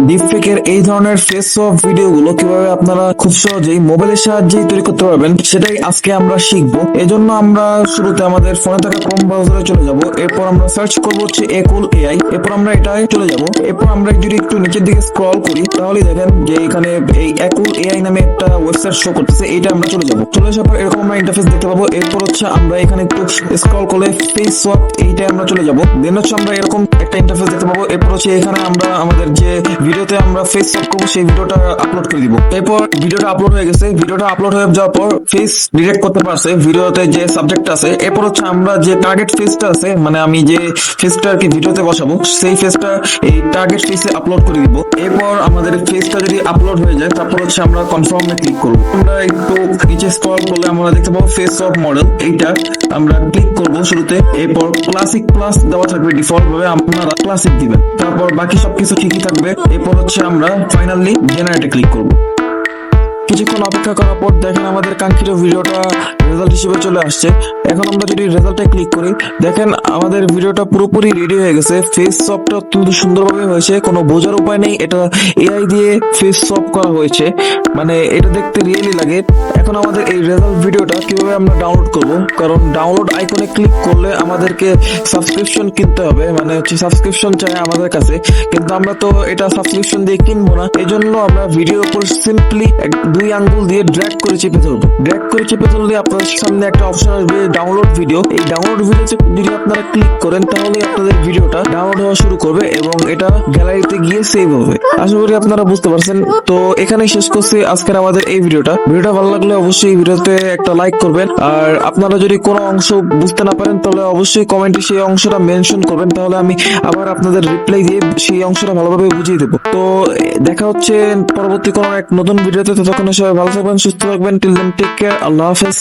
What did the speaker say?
ডিপফেকের এই ধরনের face of ভিডিওগুলো কিভাবে আপনারা খুব সহজেই মোবাইলের সাহায্যেই তৈরি করতে পারবেন সেটাই আজকে আমরা শিখবো। এজন্য আমরা শুরুতে আমাদের ফোনে থাকা ক্রোম ব্রাউজারে চলে যাব। এরপর আমরা সার্চ করব হচ্ছে একুল এআই। এরপর আমরা এটাই চলে যাব। এরপর আমরা যদি একটু নিচের দিকে স্ক্রল করি তাহলে দেখেন যে এখানে এই একুল এআই নামে একটা ওয়েবসাইট শো করতেছে। এইটা আমরা চলে যাব। চলে আসার পর এরকম আমরা ইন্টারফেস দেখতে পাবো। এরপর হচ্ছে আমরা এখানে একটু স্ক্রল করলে ফেস সোয়াপ এইটা আমরা চলে যাব। দেন হচ্ছে আমরা এরকম একটা ইন্টারফেস দেখতে পাবো। এরপর হচ্ছে এখানে আমরা আমাদের যে ভিডিওতে আমরা ফেস সোয়াপ করবো সেই ভিডিওটা আপলোড করে দিব। এরপর ভিডিওটা আপলোড হয়ে গেছে। ভিডিওটা আপলোড হয়ে যাওয়ার পর ফেস ডিটেক্ট করতে পারছে ভিডিওতে যে সাবজেক্ট আছে। এরপর হচ্ছে আমরা যে টার্গেট ফেসটা আছে, মানে আমি যে ফেসটা আর কি ভিডিওতে বসাবো সেই ফেসটা এই টার্গেট ফেসে আপলোড করে দিব। এরপর আমাদের ফেসটা যদি আপলোড হয়ে যায় তারপর হচ্ছে আমরা কনফার্মে ক্লিক করব। আমরা একটু নিচে স্ক্রল করলে আমরা দেখতে পাবো ফেস অফ মডেল, এইটা আমরা ক্লিক করব শুরুতে। এরপর ক্লাসিক প্লাস দেওয়া থাকবে ডিফল্ট ভাবে, আপনারা ক্লাসিক দিবেন। তারপর বাকি সবকিছু ঠিকই থাকবে। এরপর হচ্ছে আমরা ফাইনালি জেনারেটে ক্লিক করব। কিছুক্ষণ অপেক্ষা করার পর দেখেন আমাদের কাঙ্ক্ষিত ভিডিওটা রেজাল্ট হিসেবে চলে আসছে। এখন আমরা যদি রেজাল্টে ক্লিক করি দেখেন আমাদের ভিডিওটা পুরোপুরি রেডি হয়ে গেছে। ফেস সফটটা অত্যন্ত সুন্দরভাবে হয়েছে, কোনো বোঝার উপায় নেই এটা এআই দিয়ে ফেস সফট করা হয়েছে, মানে এটা দেখতে রিয়েলি লাগে। এখন আমাদের এই রেজাল্ট ভিডিওটা কিভাবে আমরা ডাউনলোড করব, কারণ ডাউনলোড আইকনে ক্লিক করলে আমাদেরকে সাবস্ক্রিপশন কিনতে হবে, মানে হচ্ছে সাবস্ক্রিপশন চাই আমাদের কাছে, কিন্তু আমরা তো এটা সাবস্ক্রিপশন দিয়ে কিনবো না। এই জন্য আমরা ভিডিওর উপর সিম্পলি দুই আঙ্গুল দিয়ে ড্র্যাগ করে চেপে ধরবো। ড্র্যাগ করে চেপে ধরলে আপনাদের সামনে একটা অপশন আসবে ডাউনলোড ভিডিও। এই ডাউনলোড ভিডিওতে যদি আপনারা ক্লিক করেন তাহলে আপনাদের ভিডিওটা ডাউনলোড হওয়া শুরু করবে এবং এটা গ্যালারিতে গিয়ে সেভ হবে। আশা করি আপনারা বুঝতে পারছেন। তো এখানেই শেষ করছি আজকের আমাদের এই ভিডিওটা। ভিডিওটা ভালো লাগলে অবশ্যই এই ভিডিওতে একটা লাইক করবেন, আর আপনারা যদি কোনো অংশ বুঝতে না পারেন তাহলে অবশ্যই কমেন্টে সেই অংশটা মেনশন করবেন, তাহলে আমি আবার আপনাদের রিপ্লাই দিয়ে সেই অংশটা ভালোভাবে বুঝিয়ে দেবো। তো দেখা হচ্ছে পরবর্তী কোনো এক নতুন ভিডিওতে। ততক্ষণ সবাই ভালো থাকবেন, সুস্থ থাকবেন। টিল দেন টেক কেয়ার, আল্লাহ হাফেজ।